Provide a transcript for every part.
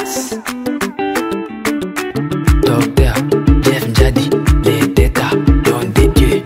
Takas Docteur Jeff Njadi, les déca, don des dieux.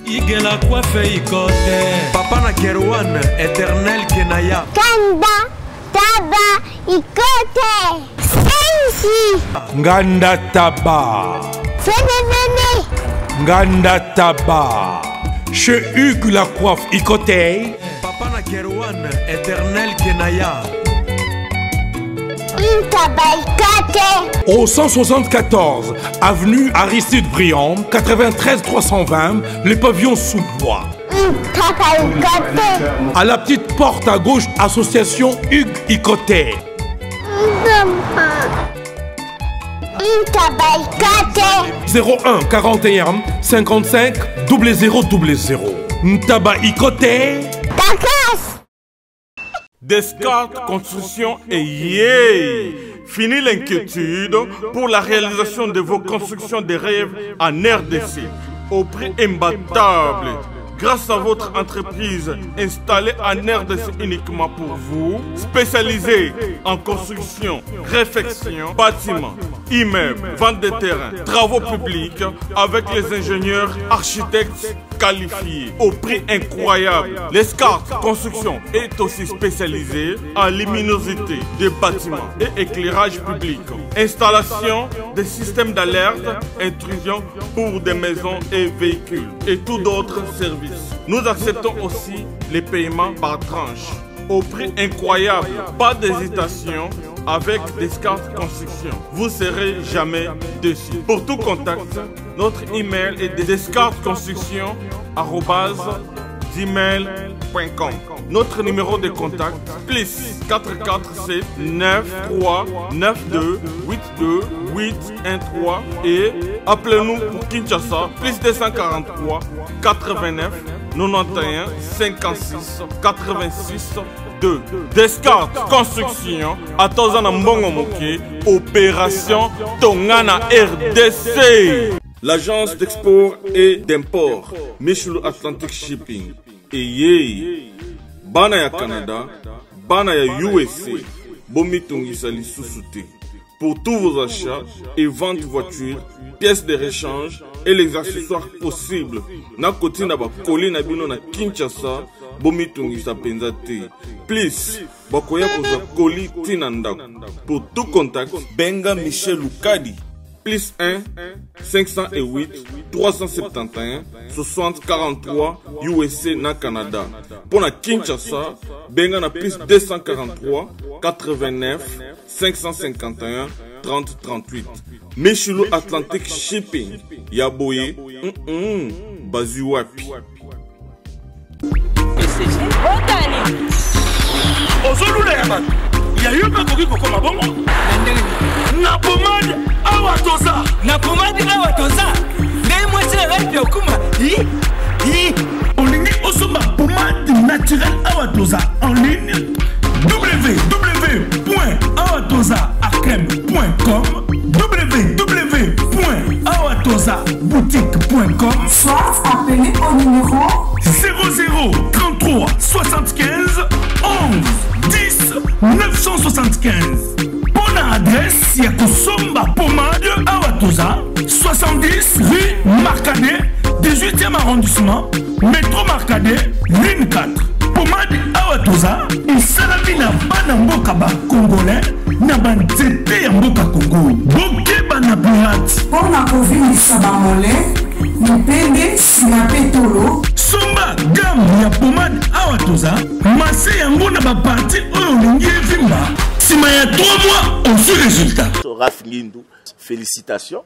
Igela coiffe ikote Papa na Kerouan, éternel Kenaya Kanda, taba, ikote Sensi Nganda Taba Fenenene Nganda Taba Chez Hugues la coiffe Ikote Papa na Kerouan, éternel Kenaya Au 174 avenue Aristide Briand, 93 320, les pavillons sous bois. À la petite porte à gauche, association Hugues Ikote. 01 41 55 0000. Ntaba Ikote. Descartes Construction et yeah! Fini l'inquiétude pour la réalisation de vos constructions de rêves en RDC au prix imbattable. Grâce à votre entreprise installée en RDC uniquement pour vous, spécialisée en construction, réfection, bâtiments, immeubles, vente de terrains, travaux publics, avec les ingénieurs architectes qualifiés au prix incroyable. Descartes Construction est aussi spécialisée en luminosité des bâtiments et éclairage public, installation des systèmes d'alerte, intrusion pour des maisons et véhicules et tout d'autres services. Nous acceptons aussi les paiements par tranche au prix incroyable. Pas d'hésitation avec Descartes Construction. Vous serez jamais déçus. Pour tout contact, notre email est descartesconstruction@gmail.com. Notre numéro de contact plus 447 93 92 82 813 et appelez-nous pour Kinshasa plus 243 89 91 56 86 2. Descartes Construction à Tozana Mbongo Moké, opération Tongana RDC. L'agence d'export et d'import Michulu Atlantic Shipping et yé bana ya Canada, bana ya USA, bomitungisa lisusuté. Pour tous vos achats et ventes de voitures, pièces de rechange et les accessoires possibles. Na koti na ba koli na bino na Kinshasa, bomitungisa penza te. Please, bakoya kozwa koli tina ndako. Pour tout contact, benga Michel Lukadi. Plus 1 508 371 60 43 USA na Canada. Pour la Kinshasa, benga na plus 243 89 551 30 38. Michulu Atlantic Shipping. Yaboye, bazi wapi. Il y a eu un peu de comme un bon. Na pomade awatoza. Na pomade awatoza. Mais moi c'est la radio kuma. En ligne osoma pomade naturelle awatoza. En ligne www.awatozaacrème.com www.awatozaboutique.com. Soit appelez au numéro 00 33 75 11 10 975. Bona adresse ya kosomba pomade awa toza 70 rue Marcadet 18e arrondissement métro Marcadet ligne 4 pomade awa toza esalami na bana mboka ba congolais na banzete ya mboka Congo bokeba na pirate mpona kovilisa bamole mipende sima pe tolo somba gamme ya pomade awa toza mase yango na baparti oyo olingi evimba sima ya 3 mois on suit résultat. Raph Ngindu, félicitations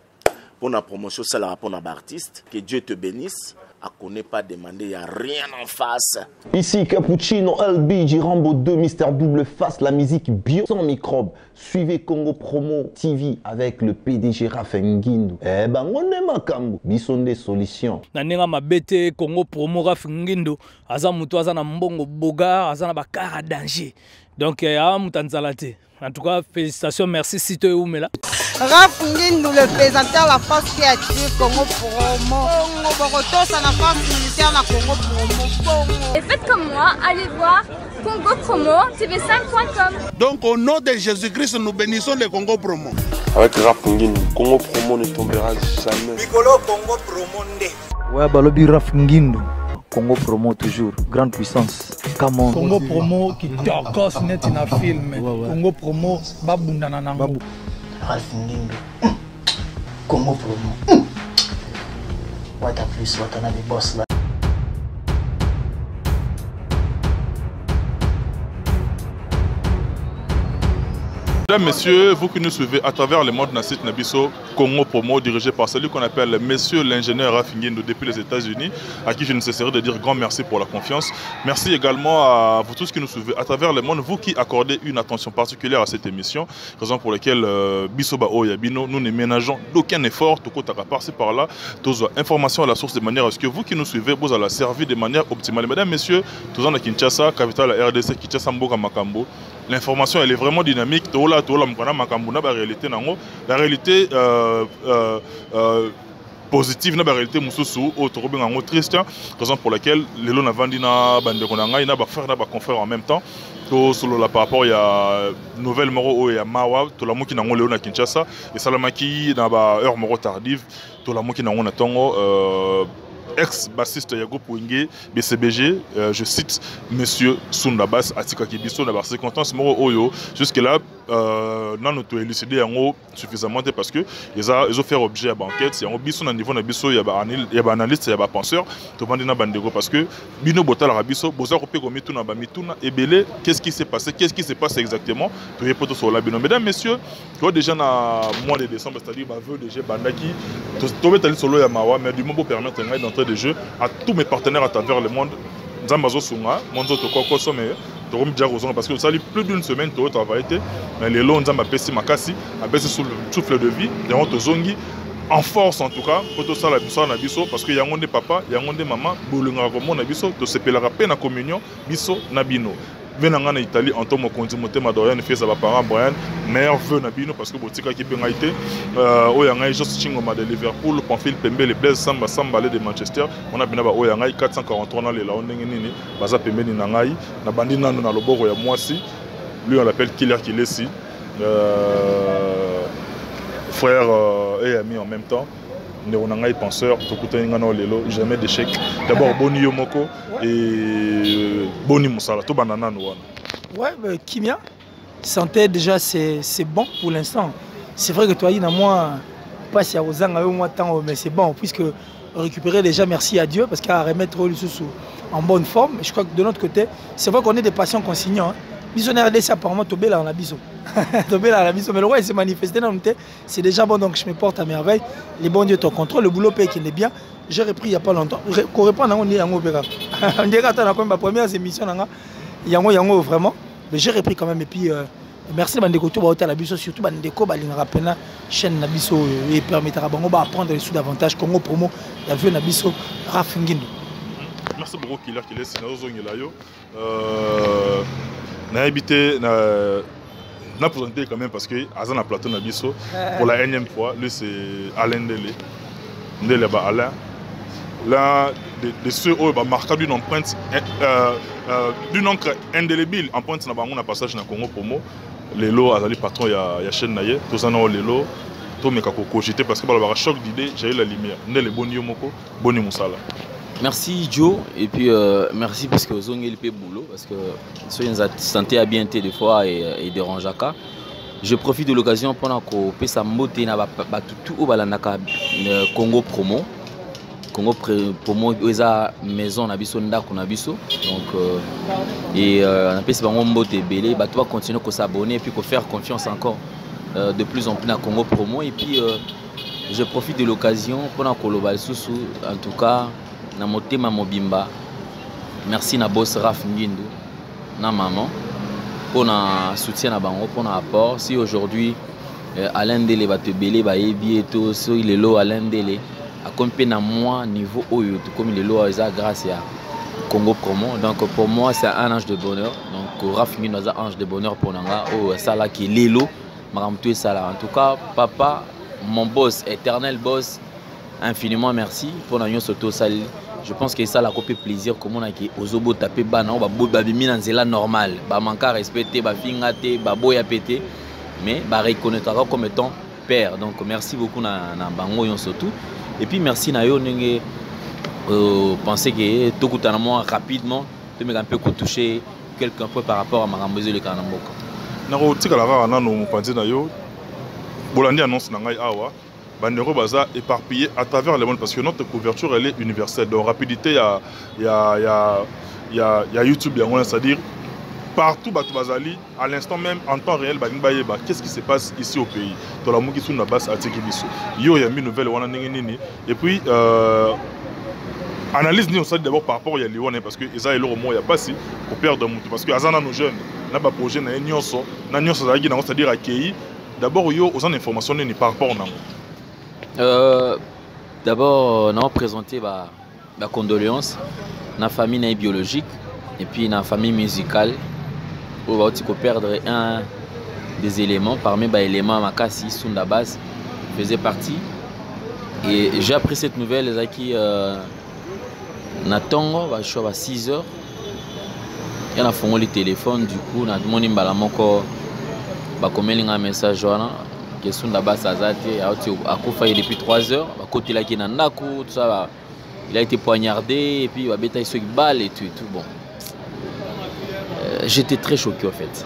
pour la promotion, c'est la rapport à l'artiste. Que Dieu te bénisse. À connaît pas demander, il n'y a rien en face. Ici Cappuccino, LB, Rambo 2, Mister Double Face, la musique bio sans microbes. Suivez Congo Promo TV avec le PDG Raph Ngindu. Eh ben, on est makambo. Bison des solutions. Nanenga mabete Congo Promo Raph Ngindu. Aza mutu aza na mbongo boga, aza na bakara danger. Donc, mutanzalate. En tout cas, félicitations, merci Sito et Oumela. Raph Ngindu, le présentateur de la force créative Congo Promo. Borotos à la force militaire de Congo Promo. Et faites comme moi, allez voir Congo Promo, tv5.com. Donc au nom de Jésus-Christ, nous bénissons le Congo Promo. Avec Raph Ngindu, Congo Promo ne tombera jamais. Piccolo Congo Promo nde. Ouais, balobi Raph Ngindu. Congo Promo toujours, grande puissance. Come Congo Promo qui torcos net in a film. Congo Promo babundana nango. Raph Ngindu. Congo Promo. What a plus, what another boss là. Mesdames, messieurs, vous qui nous suivez à travers le monde Nassit Nabiso, Congo Promo, dirigé par celui qu'on appelle Monsieur l'ingénieur Raph Ngindu depuis les États-Unis, à qui je ne cesserai de dire grand merci pour la confiance. Merci également à vous tous qui nous suivez à travers le monde, vous qui accordez une attention particulière à cette émission, raison pour laquelle Bisoba Oyabino, nous ne ménageons d'aucun effort, tout côté par-ci par-là, tous informations à la source de manière à ce que vous qui nous suivez, vous allez servir de manière optimale. Mesdames, messieurs, tous en Kinshasa, capitale la RDC, Kinshasa Mboka Makambo. L'information elle est vraiment dynamique. La réalité positive, la réalité mususu, autre triste, raison pour laquelle les lots n'avandi na bandeko na ngai na ba frère na ba confrère en même temps. Solo la par rapport il y a nouvelle moro ya mawa to la moki na ngolo na Kinshasa et salamaki na ba heure moro tardive to la moki na ngona tongo ex-bassiste Yago Pouingé, BCBG, je cite Monsieur Sundabas, Atika Kibiso, dans la circonstance Moro Oyo, jusque-là, non, nous avons élucidé suffisamment parce que ils ont fait objet à banquette. Il y a un biso au niveau de biso, il y a un analyste, il y a un penseur, tout le monde est bandego parce que Bino Botal Rabiso, Boza Kopé Gomituna, Bamituna, et Belé, qu'est-ce qui s'est passé? Qu'est-ce qui s'est passé exactement? Tout est poteau sur la bino. Mesdames, messieurs, déjà dans le mois de décembre, c'est-à-dire, déjà, Bandaki, tout est allé sur le Yamawa, mais du moment pour permettre d'entrer de jeu à tous mes partenaires à travers le monde. Zambazo Sunga, Monzo Toko Sommet, Torom Diarozon, parce que ça a plus d'une semaine, tu as travaillé, mais les longs Zamba Pessi Makasi, a baissé sous le souffle de vie, et on te zongi, en force en tout cas, pour tout ça, la biso, parce qu'il y a un des papa, il y a un des maman, Boulunga Romo, Nabiso, tu sais, la peine à communion, Biso, Nabino. Venanga en Italie, en tant que continuité, Madorian, fait ça va parent Brian, meilleur vœu Nabino, parce que Botika qui a été, Oyanga, Just Chingoma de Liverpool, Pamphile Pembe, les Blaise Samba, Sambalé de Manchester, on a bien Oyanga, 443 dans les Laonengini, Baza Pembe Nangai, Nabandi Nano na Loboro ya Mwasi, lui on l'appelle Killer Kilesi, frère et ami en même temps. Néonangai penseur, jamais d'échec. D'abord Boni Yomoko et Boni Moussala, tout banana noir. Ouais, Kimia, santé déjà c'est bon pour l'instant. C'est vrai que toi, il y a moi, pas si à Ozanga, mais c'est bon, puisque récupérer déjà, merci à Dieu, parce qu'à remettre le sous en bonne forme. Je crois que de notre côté, c'est vrai qu'on est des patients consignants. Bison RDC apparemment Tobé là on a Bison. Tobé là on a Bison, mais le roi il s'est manifesté dans le c'est déjà bon, donc je me porte à merveille. Les bons dieux ton contrôle, le boulot paye qu'il est bien. J'ai repris il n'y a pas longtemps. Qu'on répond on est en opéra. On dirait que ma première émission yango vraiment. Mais j'ai repris quand même et puis merci Bandeko tout à la Biso, surtout Bandeko balingara pena chaîne na Biso et permettra bango ba apprendre les sous davantage Congo Promo la vue na Biso Raph Ngindu. Merci beaucoup Killer qui laisse na zone là yo. N'a habité n'a présenté quand même parce que Azan a plateau na Biso pour la énième fois, lui c'est Alain Dele. Ndele ba Alain. Là de ceux où ba marqué d'une empreinte d'une encre indélébile empreinte na bango na passage na Congo Promo. Lelo azali patron ya chaîne naye tozana lelo to meka ko cogiter parce que balabara choc d'idée j'ai eu la lumière ndele boni yomoko boni musala. Merci Joe et puis merci parce que vous avez le boulot parce que soyez santé à bien des fois et dérangeaka. Je profite de l'occasion pendant qu'on peut s'amoter na tout au balanaka Congo promo. Congo promo eza maison na biso ndako na biso donc et on appelle ça bango mbote belé ba toi continuer ko s'abonner et puis ko faire confiance encore de plus en plus na Congo promo et puis je profite de l'occasion pendant ko loba susu en tout cas na motema mobimba merci na boss Raf Ngindu na maman pour na soutien na bango pour na apport si aujourd'hui Alain Dele va te belé ba yebi et tout so il est là Alain Dele accompagné na moi niveau oyo comme il est là grâce à Congo promo donc pour moi c'est un ange de bonheur donc Raf Ngindu c'est un ange de bonheur pour nanga oh ça là qui est lelo maramtou ça là en tout cas papa mon boss éternel boss infiniment merci pour nous surtout ça. Je pense que ça la copie plaisir comme on a qui ozobo taper bana ba babimi na nzela normal ba manka respecter ba fingate ba boya pété mais ba reconnaître comme étant père donc merci beaucoup na bango yon surtout et puis merci na yo ndenge penser que tout coûte moi rapidement de me un peu toucher quelqu'un peu par rapport à Marambozo le Kanamboka na ko tikala ka na no mpanzi na yo bolandi annonce na ngai awa Bandero Baza éparpillé à travers le monde parce que notre couverture elle est universelle. Donc rapidité, il y a YouTube, c'est-à-dire partout Bazali, à l'instant même en temps réel, qu'est-ce qui se passe ici au pays. Dans la Moukissou na base à Tekibiso. Yo y a mis une nouvelle et puis analyse nous ça d'abord par rapport à Lyon parce que ça est le moment il y a pas si pour perdre mon parce que Azana nos jeunes n'a pas projet na nyonso c'est-à-dire accueilli d'abord yo aux informations ni par rapport au d'abord, on a présenté ma condoléance à la famille biologique et puis à la famille musicale où on va perdre un des éléments. Parmi les éléments, Makassi, Sunda Base faisait partie. Et j'ai appris cette nouvelle qui Natongo, à 6 h. Il y a un téléphone, du coup, on a demandé un message. Question d'abord a coupé depuis 3 h. Côté là qui n'a tout ça, il a été poignardé et puis il a été sur une balle et tout bon. J'étais très choqué en fait.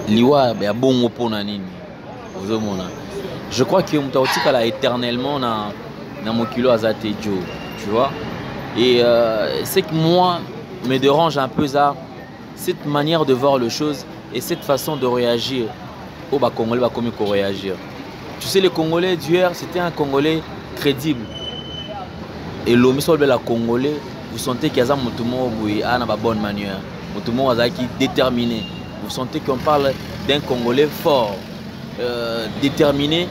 Liwa il y a bon pour nani. Je crois que Mutaotika là éternellement dans mon kilo azate Joe, tu vois. Et c'est que moi me dérange un peu ça, cette manière de voir les choses et cette façon de réagir. Oh, bah, Congolais va comme réagir. Tu sais, les Congolais d'hier, c'était un Congolais crédible. Et l'homme sur le Congolais, vous sentez qu'il y a une bonne manière. Tout le monde est déterminé. Vous sentez qu'on parle d'un Congolais fort, déterminé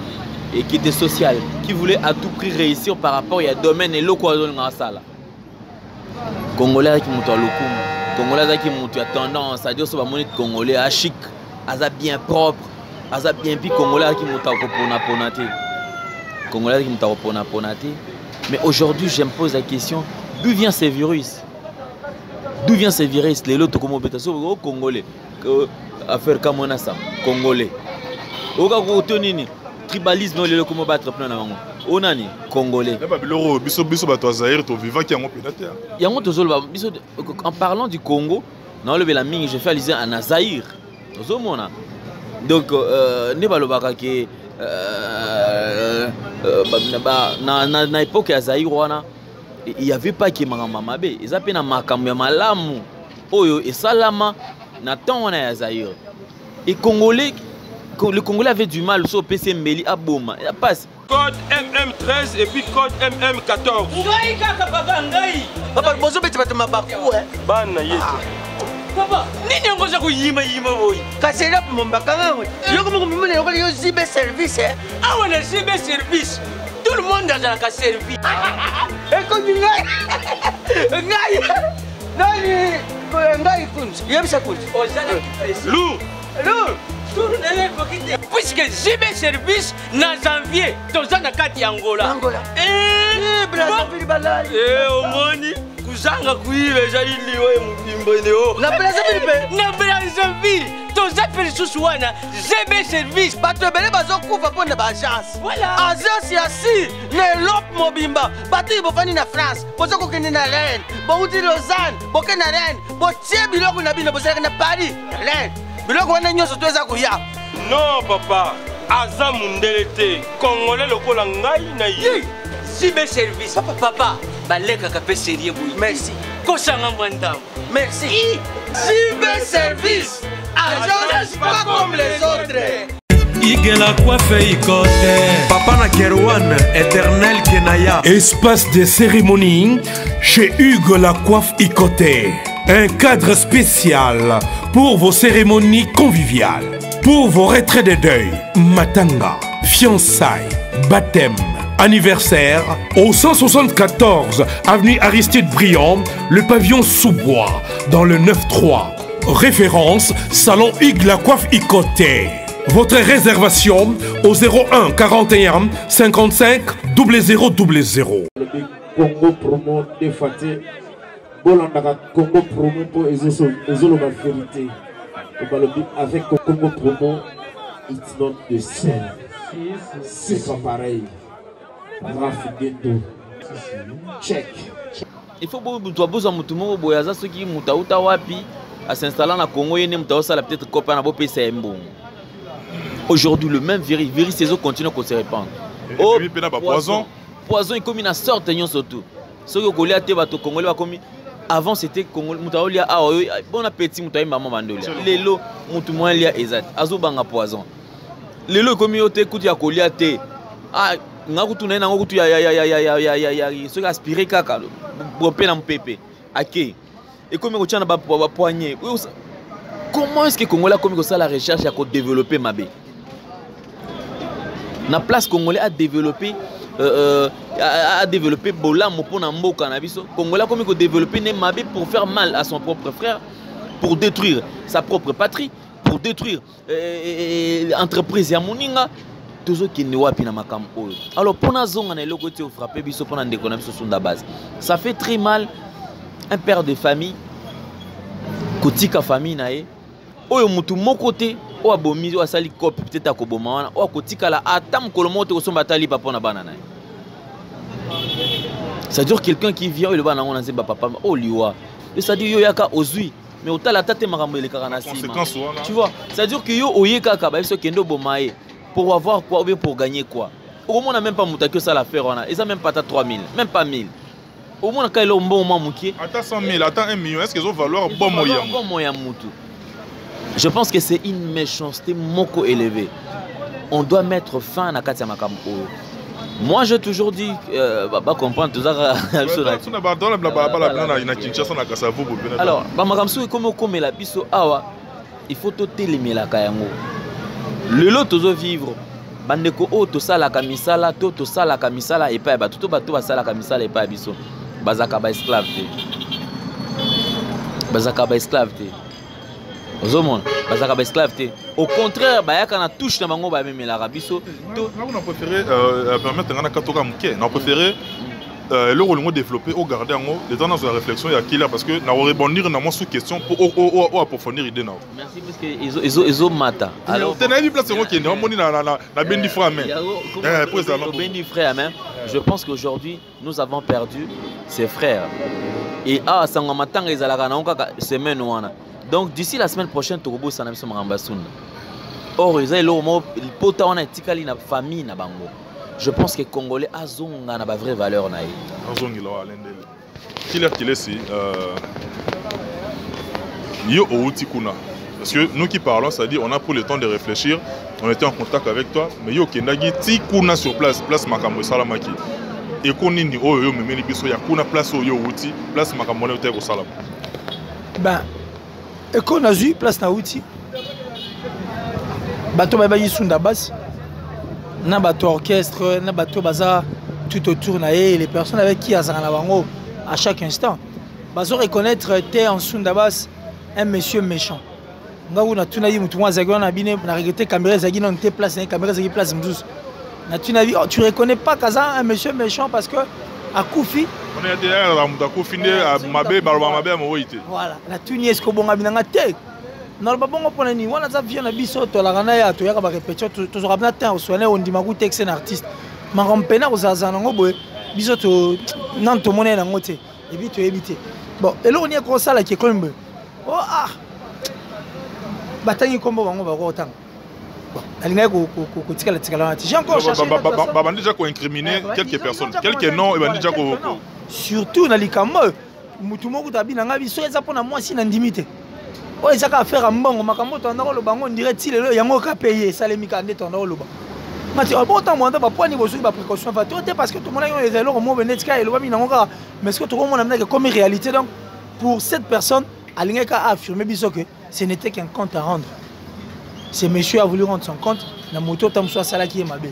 et qui était social, qui voulait à tout prix réussir par rapport à un domaine et l'eau dans la salle. Congolais qui montent à l'okum, Congolais qui montent à tendance, à dire que c'est Congolais à chic, à bien propre. Aza bien puis Congolais qui montent à ponaté. Congolais qui montent à ponaté. Mais aujourd'hui, je me pose la question, d'où vient ces virus? D'où vient ces virus? Les lots comme au Congolais. Affaire comme ça, Congolais. Au Gagotonini, tribalisme, les lots comme battre plein d'avant. Onani, Congolais. En parlant du Congo, j'ai fait allusion à Nazaïr. Donc, Nebalobaka qui na l'époque ya Zaïrwana, il n'y avait pas qui Maramamabe. Ils appellent na Makamya Malamu. Oyo et Salama na temps on a Zaïr. Et Congolais, le Congolais avait du mal sur PC Mbeli à Boma. Il passe. Code MM13 et puis code MM14. Ngai kaka papa ngai. Papa bozo beti batuma baku Bana yetu. Papa, nini ngoza kuyima boy? Kasela mombaka ngawe. Yoko mumimene yoko yo zibe service Ah on a zibe service. Tout le monde a la servi. Écoute ngai. Ngai kunz. Yebisa kunz. Lou. Puisque zibe service na janvier, dans un kati Angola. Brazzaville balai. Omoni. Kuzanga kuive jaili we mubimbo leo. Na Brazzaville. toza mpe lisusu wana zb service bato ebele bazokufa mpo na baagence Voilà. agence ya si na elope mobimba bato oyo bofandi na france boza kokende na reine bouti lausanne boke na reine botie biloko na bino bozalaki na paris reine biloko wana nyonso to eza koya non papa aza mundele te congolais lokola ngai na ye zb service papa balekaka mpe serie boyi merci kosanga mwa ntango merci zb service agence pas comme les autres. Igela coiffe ikote Papa na Kerouan éternel Kenaya. Espace de cérémonie chez Hugues la coiffe Icoté. Un cadre spécial pour vos cérémonies conviviales, pour vos retraits de deuil, matanga, fiançailles, baptême, anniversaire, au 174 avenue Aristide Briand, le pavillon Sous-Bois, dans le 9-3. Référence Salon Hugues la coiffe Icoté. Votre réservation au 01 41 55 0000. Congo promo défaté. Bolandaka Congo promo pour ezoloba vérité. Avec Congo promo, it's not the same. C'est pas pareil. Check. Il faut que besoin mutu moko boyaza soki mutauta wapi à s'installer na Congo yene mutaosala peut-être copain na bope c'est bon. Aujourd'hui le même virus ces eaux continue à se répandre. Oh poison poison il comme une sorte de surtout. Ce que kolia te bato congolais ba komi avant c'était congolais mutaolia ah bon appétit mutaï maman mandolia. Lelo mutu moins lia ezat azo banga poison. Lelo komi yote kuti ya kolia te ah ngakutu na ngokutu ya ce qui aspirer kaka bopé na mpepe. OK. Et comme on tient na ba poignet. Comment est-ce que Congolais comme ça la recherche à développer Mabé? Na place Congolais a développé Bolam pour Nambo Cannabiso. Congolais comme développer Mabé pour faire mal à son propre frère, pour détruire sa propre patrie, pour détruire l'entreprise Yamuninga. Toujours qui ne voit pas na makam oyo. Alors pour na zonga na eloko te frapper biso pour na ndekona biso sunda base. Ça fait très mal un père de famille kotika famille nae oyo mutu moko te o abomi o asali copie peut-être akoboma wana o kotika la atam kolomote ko somba tali papa na bana nae. Ça dure quelqu'un qui vient le bana ngona nzemba papa o liwa. Et ça dit yo yaka ozui mais otala tate makambo le kana sima. Tu vois, ça dure que yo oyeka ka ba biso kendo bomae pour avoir quoi ou bien pour gagner quoi. Au moins on a même pas muta que ça l'affaire on a. Ils ont même pas 3000, même pas 1000. Au moins, quand il y a un bon moment, attends 100 000, attends 1 million, est-ce qu'ils ont valeur bon moyen? Je pense que c'est une méchanceté moko élevée. On doit mettre fin à Katia Makambo. Moi, j'ai toujours dit, bah comprendre tout ça. Alors, Makambo, comme la biso awa, il faut tout éliminer la kayango. Le lot toujours vivre. Bandeko o to sala kamisala, to sala kamisala et pas ba tout bato ba sala kamisala et pas biso. Bazaka ba esclave te. Bazaka ba esclave te. Ozomon, bazaka ba esclave te. Au contraire, ba yaka na touche na bango ba memela rabiso. On a préféré permettre ngana katoka mke. On a préféré le rôle développer au garder en haut les temps dans la réflexion il y a qui là parce que na rebondir na moi sous question pour approfondir idée na. Merci parce que ils ont mata. Alors tu n'as vu place qui est moni na bendi frère même. Bendi frère même. Je pense qu'aujourd'hui nous avons perdu ses frères. Et ah sanga matanga ezalaka na onka semaine wana. Donc d'ici la semaine prochaine Togobo sana biso Mangambasunda. Or ils ont mo pota wana tikali na famille na bango. Je pense que les Congolais ont une vraie valeur. Parce que nous qui parlons, c'est-à-dire on a pris le temps de réfléchir, on était en contact avec toi, mais yo kendagi ti kuna sur place makambo salamaki. Et qu'on ni yo memeli biso ya kuna place yo outi, place makambo na ko salam. Ben et qu'on a eu place na outi. Bato ba yi sunda bas. Na bateau orchestre, na bateau baza tout autour et les personnes avec qui à chaque instant. Bazo reconnaître t'es en Sundabas un monsieur méchant. Nga on a tout naï mutu moi zagona na bine na regretter caméra zagina on te place na caméra zagi place mdous. Na tu na tu reconnais pas kaza un monsieur méchant parce que à Koufi on est derrière la muta Koufi ne mabe balwa mabe mo ite. Voilà, la tuni est-ce que bon abinanga te. Non, le bon pour les on a vu un abisso, tu as la ya, tu as répété, tu auras bien temps, soit on dit ma goûte un artiste. Ma rampena aux azanango, biso tu n'en te monnaie dans côté. Et puis tu éviter. Bon, et là on y a comme ça là qui est comme oh ah, bataille comme on va voir autant. Bon, elle n'a qu'au tika la tika la. J'ai encore cherché. Bah déjà qu'on incriminer quelques personnes, quelques noms et bah déjà qu'on. Surtout dans les cameaux, mutumo kutabi na ngabi so eza pona moi si na ndimité. Oh eza ka faire mbongo makambo tondako lo bango on dirait ti lelo yango ka payer ça les mikande tondako lo ba. Mati autant moi ba poani bo ba précaution va tout parce que tout le monde a les alors mo benetika et lo ba minango ka mais est-ce que tout le monde a comme réalité donc pour cette personne Alingeka a affirmé que ce n'était qu'un compte à rendre. Ce monsieur a voulu rendre son compte na moto tam soit sala qui est mabé.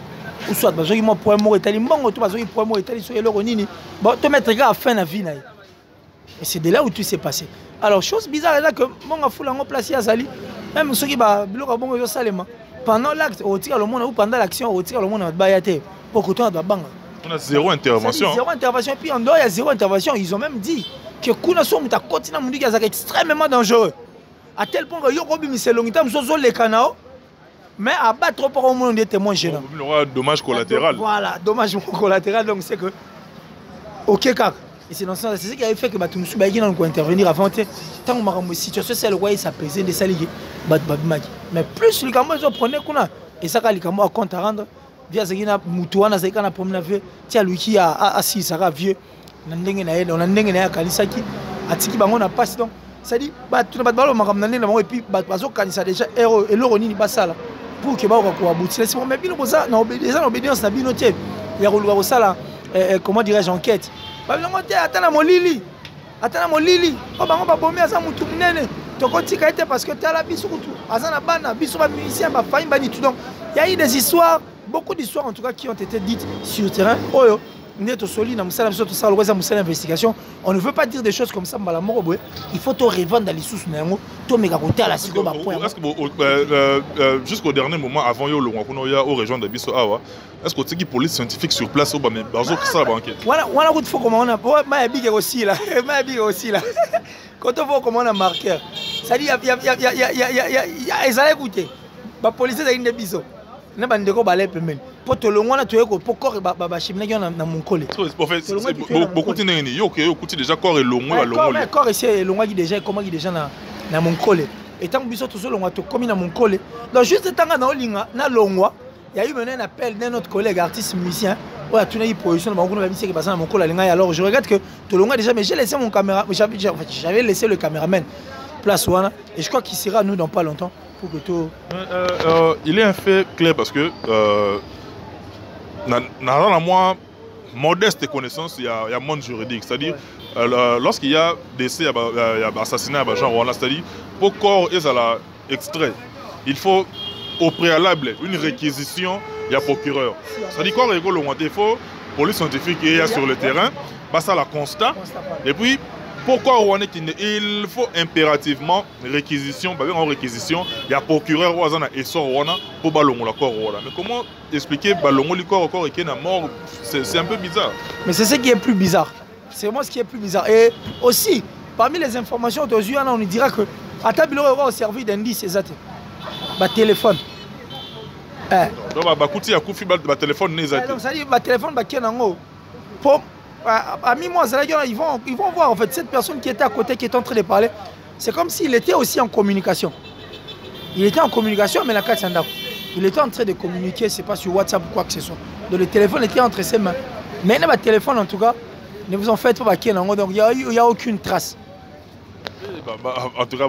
Ou soit parce que moi pour moi etali mbongo to parce que pour moi etali so eloko nini. Bon to mettre gars à fin na vie na. Et c'est de là où tout s'est passé. Alors chose bizarre là que mon a foula en place à Zali même ceux qui ba biloko bongo yo salema pendant l'acte au tir le monde ou pendant l'action au tir le monde ba yaté pour que toi doit banga. On a zéro intervention. Zéro intervention puis en dehors il y a zéro intervention, ils ont même dit que kuna so muta continue mundi qui est extrêmement dangereux. À tel point que yo robi miselongita msozo le kanao mais à battre pour au monde des témoins gênants. Dommage collatéral. Voilà, dommage collatéral donc c'est que OK car et c'est dans ce sens c'est ce qui avait fait que Batumusu Baïgi n'a pas intervenir avant tant on m'a situation c'est le roi ça pesait des saligues mais plus les cameaux ils prenaient kuna et ça quand les cameaux à compte à rendre via Zagina Mutuana Zagana promenade vieux tiens lui qui a assis ça vieux nandenge na yé on nandenge na kalisaki atiki bango na passe donc ça dit bah tu n'as pas de ballon makam nandenge na et puis bazo kanisa déjà héros et l'oroni ni basala pour que ba ko aboutir c'est mais bino boza na obéissance na bino tie ya ko luka sala comment dirais-je enquête ba bino te atana molili o bango ba bomé asa mutu munene to kotika été parce que tala biso kutu azana bana biso ba musicien ba faim bani tout donc il y a eu des histoires beaucoup d'histoires en tout cas qui ont été dites sur le terrain oyo neto soli na musala biso to sala lokoza musala investigation on ne veut pas dire des choses comme ça mbala moko boye il faut to revendre dans les sous na yango to meka kota la siko ba point est-ce que jusqu'au dernier moment avant yo lo ngwakuno ya au rejoindre biso awa est-ce que tiki police scientifique sur place au ba mais bazo ça ba enquête voilà coup de faut comment on a ma big aussi là quand on voit comment on a marqueur ça dit il y a ezala écouter ba police za inde biso na bandeko balé pemene po to longwana to yeko po corps ba chimina na monkole en fait beaucoup tineni yo que yo kuti déjà corps et longwa longole corps c'est longwa qui déjà comment qui déjà na monkole et tant biso to so longwa to comme na monkole donc juste tanga na olinga na longwa il y a eu un appel d'un autre collègue artiste musicien ouais tu n'as eu position dans mon qui passe na monkole linga alors je regrette que to longwa déjà mais j'ai laissé mon caméra j'avais laissé le caméraman place wana et je crois qu'il sera nous dans pas longtemps pour que tout il est un fait clair parce que dans la moi modeste connaissance il y a monde juridique c'est-à-dire lorsqu'il y a décès il y a assassinat genre voilà c'est-à-dire pour corps et ça la extrait il faut au préalable une réquisition il y a procureur c'est-à-dire quoi rigolo il faut police scientifique et sur le terrain bah ça la constat et puis pourquoi on est il faut impérativement réquisition en réquisition il y a procureur ou azana et sort pour ballongo la corps mais comment expliquer ballongo le corps et qui est mort c'est un peu bizarre mais c'est ce qui est plus bizarre c'est vraiment ce qui est plus bizarre et aussi parmi les informations d'aujourd'hui on nous dira que à tableau va servir d'indice exact ba téléphone donc ba kuti ya kufi ba téléphone nezati donc ça dit ba téléphone ba kenango pour à mi-mois, ils vont voir en fait cette personne qui était à côté, qui est en train de parler. C'est comme s'il était aussi en communication. Il était en communication, mais la carte il était en train de communiquer, c'est pas sur WhatsApp ou quoi que ce soit. Donc le téléphone était entre ses mains. Mais il y a un téléphone en tout cas, ne vous en faites pas, donc il n'y a aucune trace. En tout cas,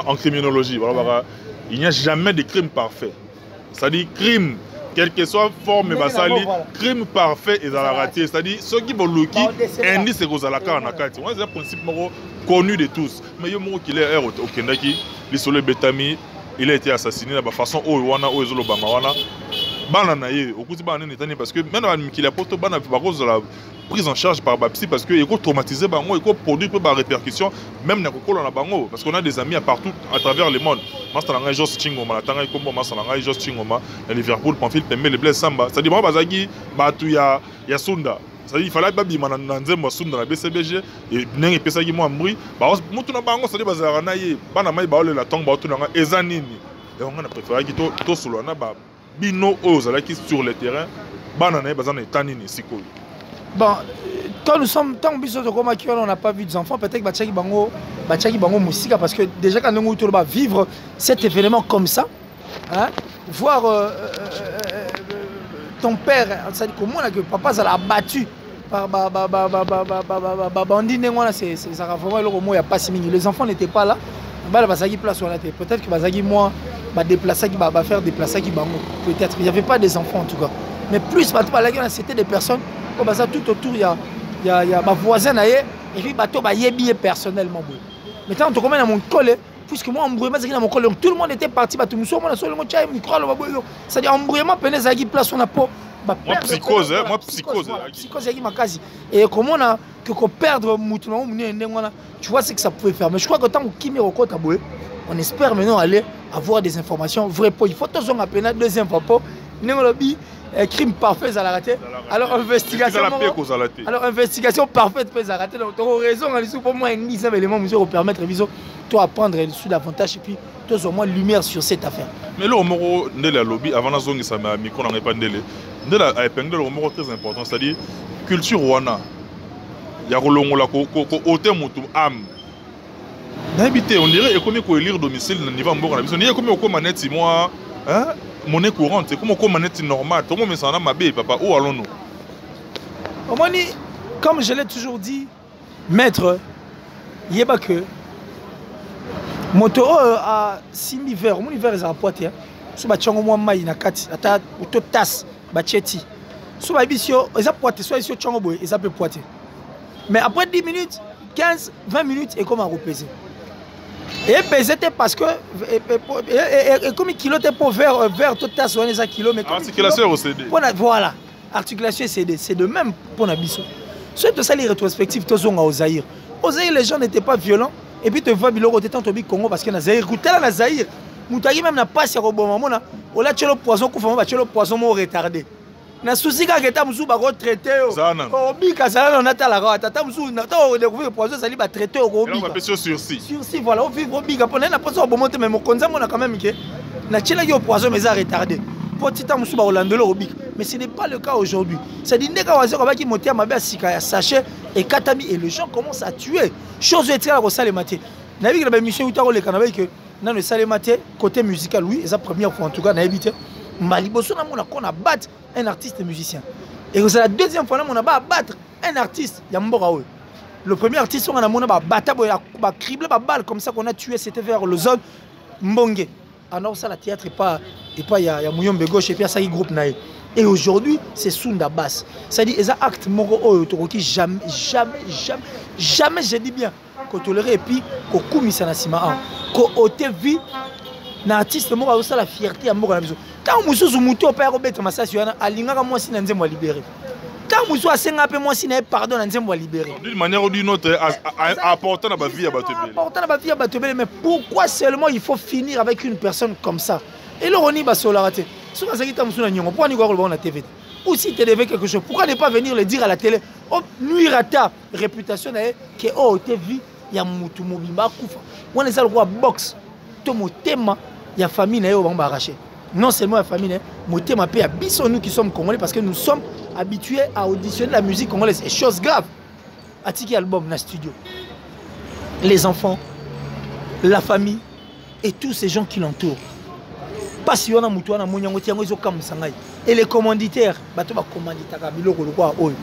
en criminologie, il n'y a jamais de crime parfait. C'est-à-dire crime. Quelle que soit forme basali crime parfait et dans la raté c'est-à-dire ceux qui vont loki indice c'est aux alaka en akati c'est un principe connu de tous mais yo moko qu'il est au Kendaki l'isole Betami il a été assassiné de façon owana ozolo banga wana bana na ye okuti bana netani parce que même qu'il a poto bana par cause de la prise en charge par Bapsi parce que il faut traumatiser bango il faut produire par répercussion même na kokolo na bango parce qu'on a des amis à partout à travers le monde masalanga Jos Chingoma la tanga ikombo masalanga Jos Chingoma na Liverpool Pamphile Pembe le Blaise Samba ça dit moi bazaki batu ya Sunda il fallait babima na nzembo sunda na BCBG et ndenge pesa ki mo mbri ba mutu na bango ça dit bazara na ye bana mai ba ole la tonga ba tuna eza nini et on a préféré ki to solo na ba bino ozala ki sur le terrain bana na bazana etanini sikoyo. Bon, quand nous sommes tant biso de Goma qui on n'a pas vu des enfants, peut-être que Bachaki Bango Moussika, parce que déjà quand nous va vivre cet événement comme ça, hein, voir ton père, ça dit comment que papa ça l'a battu par bandit, ça va vraiment le mot, il n'y a pas si mini. Les enfants n'étaient pas là, peut-être que Bazagi moi va déplacer, va faire déplacer qui Bango, peut-être il n'y avait pas des enfants en tout cas, mais plus c'était des personnes. Tout autour, il y a ma voisine et puis bateau yébié personnellement. Maintenant, on te connaît dans mon col, puisque moi, embrouillement, c'est dans mon col. Tout le monde était parti, tout le monde seulement c'est-à-dire embrouillement, pénézagi place on a pas. Moi psychose, moi psychose. Psychose ma quasi. Et comment on a que perdre mouton, tu vois ce que ça pouvait faire. Mais je crois que tant qu'il on espère maintenant aller avoir des informations vraies. Il faut tous on appelle deuxième papa. Crime parfait à la raté. Alors investigation parfaite peut à rater. Donc tu as raison pour moi un élément monsieur pour permettre toi apprendre sur davantage et puis tous au moins lumière sur cette affaire. Mais là au moro ndela lobby avant la zone ça m'a micro n'en est pas ndele. Ndela a épinglé le moro très important, c'est-à-dire culture wana. Ya rolongola ko ote mutu am. N'habité on dirait comme ko élire domicile na niveau mboka na biso. Ni comme ko maneti moi hein monnaie courante, c'est comme manette normale. Comment me s'en a ma bébé, papa? Où allons-nous? Comme je l'ai toujours dit, maître, il y a que moto a Simbi Vert, mon hiver est à Poitiers. Si tu as un maï na kati, tu as un tas, bacheti. Si tu as un Poitiers, soit ici au Tchangoboy, ils appellent Poitiers. Mais après 10 minutes, 15, 20 minutes, et comment repéser? Et c'était parce que comme il kilo pour vers tout à son kilo mais articulation au CD. Voilà, articulation CD, c'est de même pour Nabiso. C'est de ça les rétrospectives tous ont au Zaïre. Au Zaïre les gens n'étaient pas violents et puis tu vois biloko t'es tant au Congo parce que na Zaïre goûter là na Zaïre. Moutagi même n'a pas si au bon moment là. On a tué le poison coup va tuer le poison mo retardé. Na souci ka keta musu ba retraité o bika ça on attend la rata tata musu na to découvrir poison ça li ba traité au bika. On va sur sursis. Sursis voilà, on vivre au bika pour na pas ça bon monter mais mon konza mon quand même que na tchela yo poison mais ça retardé. Pour tita musu ba olandelo au bika. Mais ce n'est pas le cas aujourd'hui. C'est dit ndeka wazo ka ba ki monter ma ba sika ya sachet et katami et les gens commencent à tuer. Chose est très au salemate. Na bi que la mission utaro le canaba que dans le salemate côté musical oui, c'est la première fois en tout cas na évité. Maliboso na mona qu'on a battre un artiste musicien. Et c'est la deuxième fois on a battre un artiste Yamboka. Le premier artiste on a mona battre ba cribler ba balle comme ça qu'on a tué c'était vers le zone Mbonge. Alors ça la théâtre et pas ya Mouyombe gauche et puis ça groupe naï. Et aujourd'hui c'est Sunda Bass. Ça dit ça acte moro autoroki jamais je dis bien ko tolérer et puis ko kumisa na sima ko otevi na artiste moko a la fierté ya moko na biso. Quand mususu mutu opère obeta masasi yana alingaka mwasi na nzembo libéré. Quand mususu asenga pe mwasi na pardon na nzembo libéré. D'une manière ou d'une autre apportant na ba vie à Batobele. Apportant na ba vie à Batobele mais pourquoi seulement il faut finir avec une personne comme ça? Et le roni ba sola raté. Sur ça qui ta mususu na nyongo pourquoi ni ko na TV? Ou si tu devais quelque chose, pourquoi ne pas venir le dire à la télé? Oh nuire à ta réputation que oh TV ya mutu mobimba kufa. On est ça le roi box. To motema ya famille na yo ba arracher. Non seulement la famille, mais ma paix à nous qui sommes congolais parce que nous sommes habitués à auditionner la musique congolaise. C'est chose grave. Atiki album dans le studio. Les enfants, la famille et tous ces gens qui l'entourent. Pas si on a moutou na monyango tiango izo kam sangai. Et les commanditaires, bato ba commanditaka biloko lokwa oyo.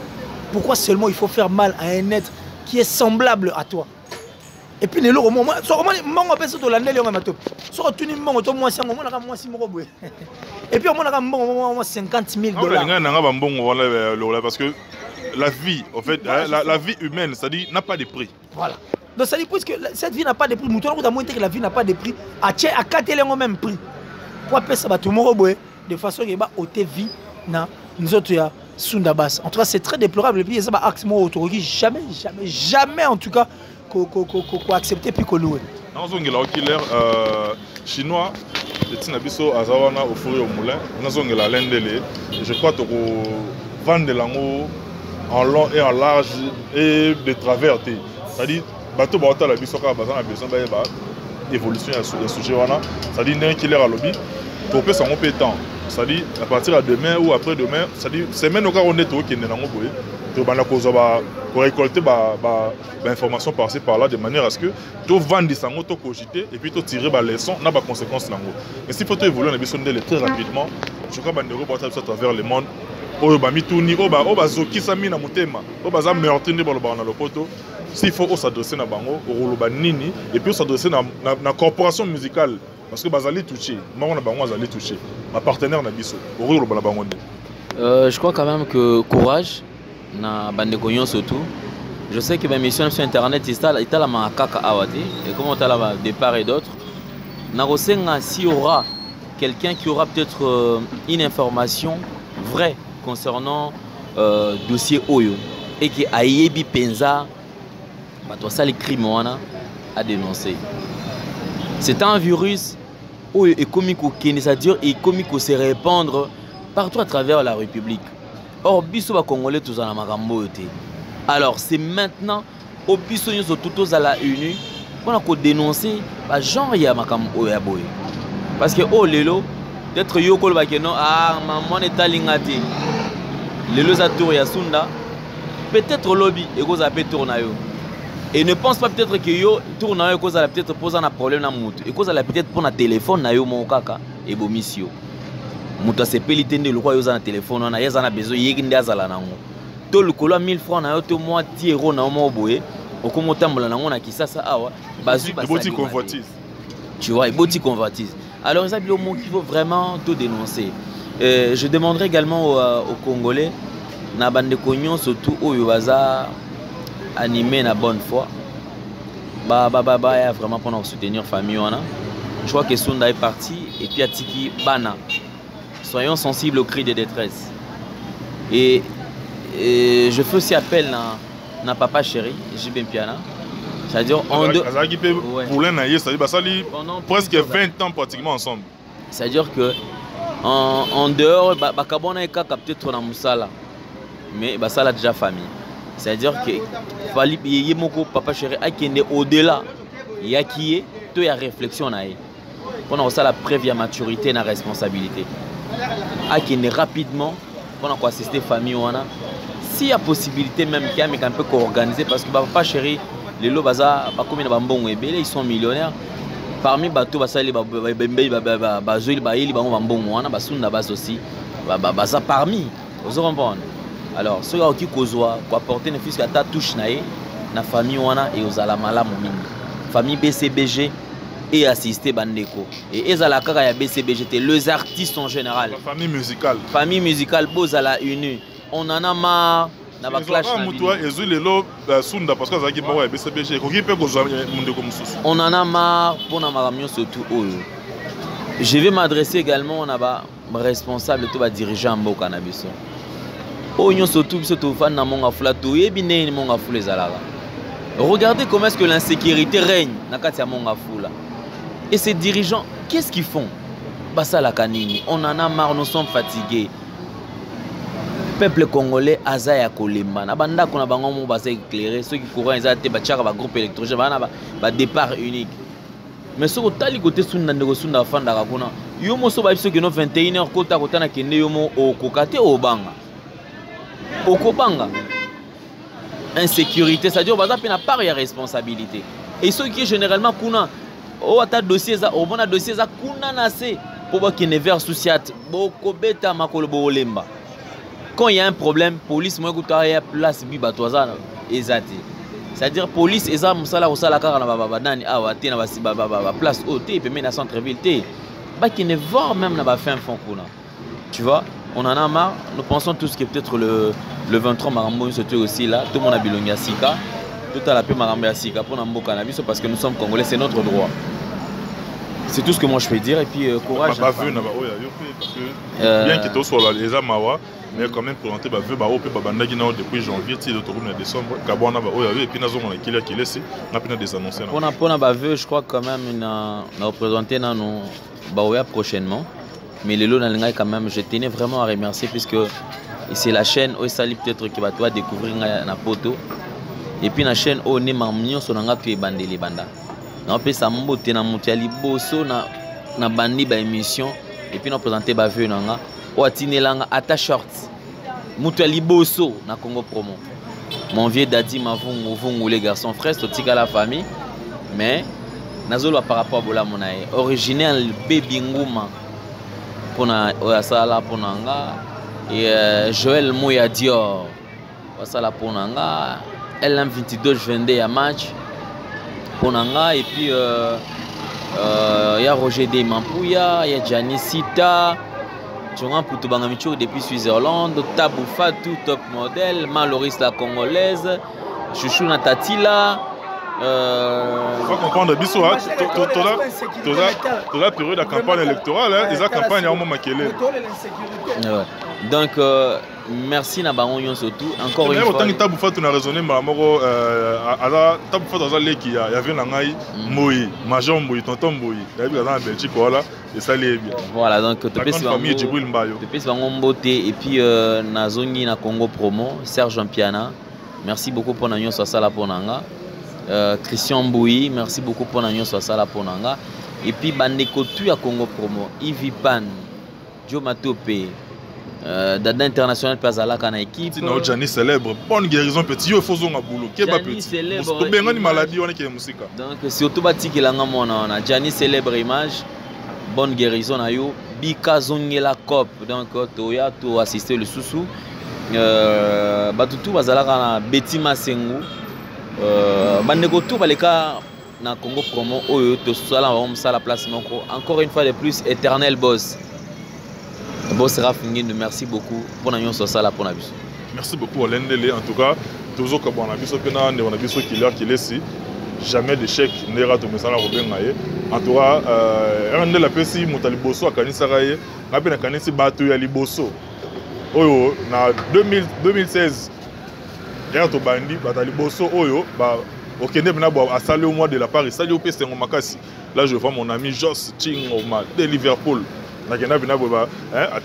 Pourquoi seulement il faut faire mal à un être qui est semblable à toi? Et puis les lots, moi, sur comment on appelle ça de l'année, on a tout. Sur tout le monde, moi, c'est moi, si moi, et puis on a 50 000 $. Parce que la vie, en fait, la vie humaine, ça dit, n'a pas de prix. Voilà. Donc ça dit que cette vie n'a pas de prix. Nous avons montré que la vie n'a pas de prix. À 4 éléments même prix. Pour appeler ça, tout le monde, de façon qu'il y a haute vie, nous autres, il y a Sunda Bass. En tout cas, c'est très déplorable. Et puis, il y a ça, acte autorisé. Jamais, en tout cas. Qu'on accepter puis qu'on loue. Dans un killer chinois, le Tinabiso Azawana au fourré au moulin, dans un l'endele, je crois que vendre l'ango en long et en large et de travers. C'est-à-dire, bateau bata la biso ka bazana besoin ba évolution ya sujet wana. C'est-à-dire n'un qui l'air à lobby pour que ça on peut temps. C'est-à-dire à partir de demain ou après demain, c'est-à-dire semaine au cas on est tout qui est dans boye. To bana ko pour récolter information par-ci par-là de manière à ce que tu vendre sango to cogiter et puis tu tirer ba leçon na ba conséquences lango. Mais s'il faut évoluer na biso ndele très rapidement, je crois bandeko bata à travers le monde. Oyo ba mituni oba zokisa mina mutema oba za meurtre ndi baloba na lopoto. S'il faut s'adresser à bango au nini et puis s'adresser à la corporation musicale parce que bazali touché moi on a bango bazali touché ma partenaire na biso au la bango. Je crois quand même que courage na bande konyo surtout. Je sais que mes missions sur internet il la makaka awate et comment tu la de part et d'autre. Na rosenga s'il y aura quelqu'un qui aura peut-être une information vraie concernant dossier Oyo et qui a yebi penza ça les crimes à dénoncer. C'est un virus où est comique c'est-à-dire il comique se répandre partout à travers la République. Or biso ba congolais tous en makambo yote. Alors c'est maintenant au biso nous tous à la UNU pour dénoncer ba genre ya makambo ya boy. Parce que oh lelo peut-être yo kol ba que non ah maman est alingati. Lelo za tour ya sunda peut-être lobby et go za peut tourna yo. Et ne pense pas peut-être que yo tourne à cause peut-être poser un problème na moto et cause peut-être pour un téléphone na yo mon kaka et bomisio moto se pelite ndé le quoi yo za na téléphone na yeza na besoin yeki ndazala nango to le kolo 1000 francs na yo to moi 10 euros na mo boye okomotambola nango na kisasa awa bazu boti convoitise tu vois boti convoitise. Alors ça bilo mon qu'il faut vraiment tout dénoncer. Je demanderai également aux Congolais na bande konyon surtout oyo baza animé na bonne foi vraiment pour soutenir famille wana. Je crois que Sunda est parti et puis Atiki Bana. Soyons sensibles aux cris de détresse et je fais aussi appel na papa chéri JB Piana, c'est-à-dire presque 20 ans pratiquement ensemble, c'est-à-dire que en dehors bakabona ekaka peut-être na musala mais basala déjà famille. C'est-à-dire que fali yemoko papa chéri akende au-delà ya qui to ya réflexion na on a aussi la preuve ya maturité na responsabilité akende rapidement pour assister famille wana s'il y a possibilité même qu'il y a mais un peu co-organisé parce que papa chéri les lo baza ba comme na bambongo ebele ils sont millionnaires parmi bato basali bazoli ba yeli bango bambongo wana basunda bas aussi baza parmi vous comprendre. Alors, ceux qui kozwa quoi porter ne fils que ta touche na famille wana et aux alamala mingi. Famille BCBG et assister bandeko. Et ezala kaka ya BCBG les artistes en général. La famille musicale. Famille musicale bozala uni. On en a marre na ba clash na mutua ezulelo sunda parce que zaki ba BCBG ko ki pe kozwa mundeko mususu. On en a marre pour na makamyo surtout oyo. Je vais m'adresser également à ba responsable tout ba dirigeant mboka na biso. Regardez comment est-ce que l'insécurité règne et ces dirigeants, qu'est-ce qu'ils font? On en a marre, nous sommes fatigués. Peuple congolais, Azaya Kolema, Nabanda qu'on a bango basé éclairé, ceux qui courent ils ont groupe électrogène, départ unique. Mais ce que tu côté sunda ndeko sunda fanda kakuna, yomo so ba biso que no 21h kota kota na kende yomo o kokate o banga. Okobanga insécurité, c'est-à-dire on va n'a pas de responsabilité. Et ceux qui généralement kuna o ata dossier za o bona dossier za kuna nase pour ba kene vers souciat boko beta makolo bolemba. Quand il y a un problème, police moi kuta ya place bi batwaza ezati. C'est-à-dire police eza musala osala kaka na baba nani awa te na ba place hôtel pe na centre ville te. Ba kene voir même na ba fin fond kuna. Tu vois? On en a marre, nous pensons tous que peut-être le 23 Marambo c'était aussi là, tout le monde a bilongi à Sika, tout à la paix Marambo à Sika pour Nambo Cannabis parce que nous sommes Congolais, c'est notre droit. C'est tout ce que moi je peux dire et puis courage. Bien qu'il soit les Amawa, mais quand même pour entrer depuis janvier, décembre, et puis nous avons qui laissé, des annonces. Pour je crois quand même nous représenté prochainement. Mais les lots quand même, je tenais vraiment à remercier puisque Et c'est la chaîne où ça peut-être que tu vas découvrir na poto. Et puis la chaîne où on est mamignon sur nga tu es bandé les banda. On peut ça monter na montiali bosso na bandi ba émission et puis on présenter ba vieux nga ou atinelanga ata short. Montiali bosso na Congo Promo. Mon vieux Dadi Mavungu les garçons frères totika la famille mais nazolo par rapport à bola monae original baby nguma pona oyasala pona nga et Joël Moya Dior wasala pona nga LM22 je vendais à match pona nga et puis y a Roger De Mampouya, y a Gianni Sita, Djongan Poutoubangamcho depuis Suisse-Hollande, Tabou Fatou top modèle, Maloris la congolaise, Chouchou Natatila. Faut comprendre, Bissou, toute la période de campagne électorale, ils ont campagne à un moment maquillé. Donc, merci Nabangon surtout. Encore une fois. Autant que Tabou Fatou a raisonné, Malamoro, Tabou Fatou a dit qu'il y avait un Moui, Major Moui, Tonton Moui, il y avait en Belgique, voilà, et ça l'est bien. Voilà, donc, tu peux famille Djibril Mbayo. Tu peux et puis, Nazongi na Congo Promo, Serge Piana, merci beaucoup pour Nagnon Sala Ponanga. Christian Mbouyi, merci beaucoup pour Nagnon Sala Ponanga. Et puis, Bandeko tu à Congo Promo, Yves Pan, Joe Matopé. Dada international Pazalaka na équipe. Sinon Gianni célèbre, bonne guérison petit, il faut un boulot. Gianni célèbre. Une maladie on est qui est musique. Donc surtout batiki langa mona na Gianni célèbre image, bonne guérison na yo. Bika zongela cop donc toya to assister le sousou. Batutu bazalaka na Betty Masengu. Bandeko tout baleka na Congo Promo oyo to sala on sala place moko. Encore une fois de plus éternel boss. Boss Raph Nguindu, merci beaucoup pour nous ça là pour la bus. Merci beaucoup Olendele en tout cas toujours comme on a vu ce que on a vu ce qu'il est ici jamais d'échec n'era de mesala robengaye en tout cas on la pesi mutali bosso a kanisa raye na pe na kanisi bato ya liboso oyo na 2016 ya to bandi batali bosso oyo ba okende bina bo asali au mois de la Paris sali au pese ngomakasi là je vois mon ami Joss Chingoma de Liverpool.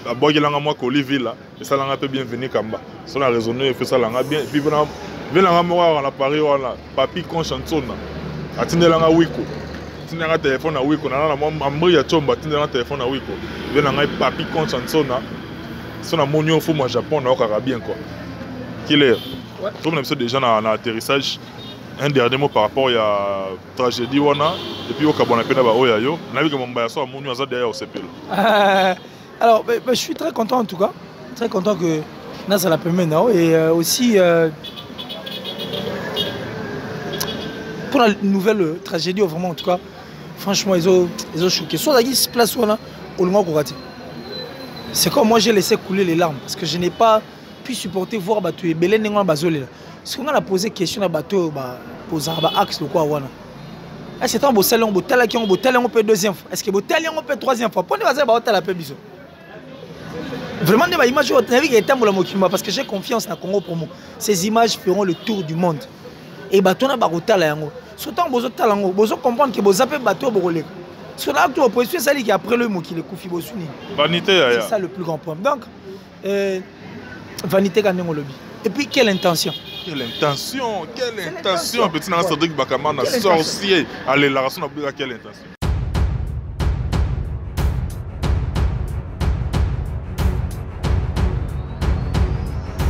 Abogelanga moi Colivilla et ça l'a peu bienvenue Kamba. Ça a raisonné fait ça l'a bien puis venanga moi on a parlé on a papi conscientona. Atindelanga wiko. Tinanga téléphone à wiko na moi ambri ya chomba tindelanga téléphone à wiko. Venanga papi conscientona. Ça na monio fou moi Japon na okara bien quoi. Qu'il est. Comme on a déjà na atterrissage. Un dernier mot par rapport à la tragédie wana et puis au Kabona Pena ba oyayo na vu que mon bayaso a monu aza derrière au CPL. Alors je suis très content en tout cas, très content que Nasa la permet now et aussi pour la nouvelle tragédie vraiment en tout cas franchement ils ont choqué. Soit la se place wana au loin qu'on raté. C'est comme moi j'ai laissé couler les larmes parce que je n'ai pas pu supporter voir battu Belén Nengon Bazolé. Parce qu'on a posé question à bateau pour axe de quoi wana. Est-ce que c'est un beau botal qui on peut deuxième fois. Est-ce que botal on peut troisième fois. Pour ne pas avoir la paix biso. Vraiment des images où on a vu qu'il était la parce que j'ai confiance dans Congo Promo. Ces images feront le tour du monde. Et bateau na barotal yango. Surtout bozo talango, bozo comprendre que bozo appelle bateau borolé. Parce que là tu opposition ça qui après le mot qui le koufi bosuni. Vanité c'est ça le plus grand problème. Donc vanité gagne lobby. Et puis quelle intention? Quelle intention? Petit Cédric Bakama, sorcier. Allez, la raison, quelle intention?